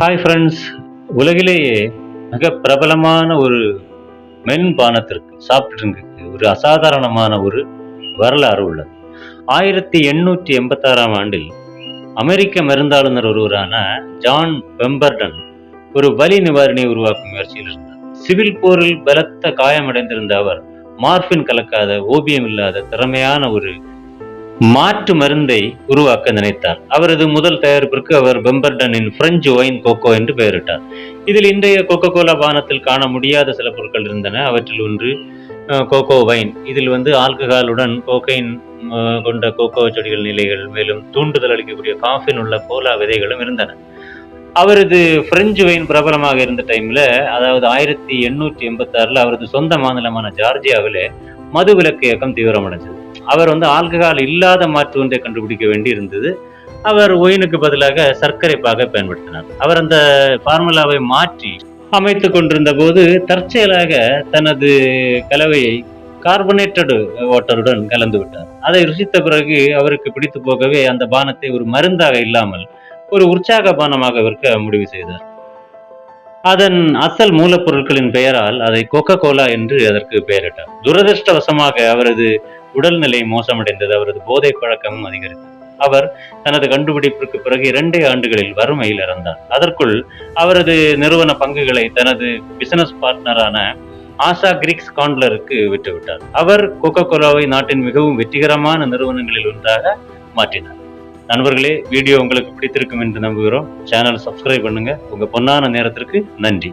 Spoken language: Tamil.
Hi friends. உலகிலேயே மிக பிரபலமான ஒரு மென்பானத்திற்கு சாஃப்ட் ட்ரிங்குக்கு ஒரு அசாதாரணமான ஒரு வரலாறு உள்ளது. 1886ஆம் ஆண்டில் அமெரிக்க மருந்தாளுநர் ஒருவரான ஜான் பெம்பர்டன் ஒரு வலி நிவாரணியை உருவாக்கும் முயற்சியில் இருந்தார். சிவில் போரில் பலத்த காயமடைந்திருந்த அவர் மார்பின் கலக்காத, ஓபியம் இல்லாத திறமையான ஒரு மாற்று மருந்தை உருவாக்க நினைத்தார். அவரது முதல் தயாரிப்பிற்கு அவர் பெம்பர்டனின் பிரெஞ்சு ஒயின் கோகோ என்று பெயரிட்டார். இதில் இன்றைய கோகோ கோலா பானத்தில் காண முடியாத சில பொருட்கள் இருந்தன. அவற்றில் ஒன்று கோகோ வைன். இதில் ஆல்கஹாலுடன் கோகைன் கொண்ட கோகோ செடிகள் நிலைகள், மேலும் தூண்டுதல் அளிக்கக்கூடிய காஃபின் உள்ள கோலா விதைகளும் இருந்தன. அவரது பிரெஞ்சு வைன் பிரபலமாக இருந்த டைம்ல, அதாவது 1886ல் அவரது சொந்த மாநிலமான ஜார்ஜியாவிலே மது விலக்கு இயக்கம் தீவிரமடைந்தது. அவர் ஆல்கஹால் இல்லாத மாற்று ஒன்றை கண்டுபிடிக்க வேண்டி இருந்தது. அவர் ஒயினுக்கு பதிலாக சர்க்கரை பாகை பயன்படுத்தினார். அவர் அந்த ஃபார்முலாவை மாற்றி அமைத்துக் கொண்டிருந்த போது தற்செயலாக தனது கலவையை கார்பனேட்டட் வாட்டருடன் கலந்து விட்டார். அதை ருசித்த பிறகு அவருக்கு பிடித்து போகவே அந்த பானத்தை ஒரு மருந்தாக இல்லாமல் ஒரு உற்சாக பானமாக விற்க முடிவு செய்தார். அதன் அசல் மூலப்பொருட்களின் பெயரால் அதை கோகோ கோலா என்று அதற்கு பெயரிட்டார். துரதிருஷ்டவசமாக அவரது உடல்நிலை மோசமடைந்தது. அவரது போதை பழக்கமும் அதிகரித்தது. அவர் தனது கண்டுபிடிப்பிற்கு பிறகு 2 ஆண்டுகளில் வறுமையில் இறந்தார். அதற்குள் அவரது நிறுவன பங்குகளை தனது பிசினஸ் பார்ட்னரான ஆசா கிரிக்ஸ் காண்ட்லருக்கு விட்டுவிட்டார். அவர் கோகோ கோலாவை நாட்டின் மிகவும் வெற்றிகரமான நிறுவனங்களில் ஒன்றாக மாற்றினார். நண்பர்களே, வீடியோ உங்களுக்கு பிடித்திருக்கும் என்று நம்புகிறோம். சேனல் சப்ஸ்கிரைப் பண்ணுங்க. உங்க பொன்னான நேரத்திற்கு நன்றி.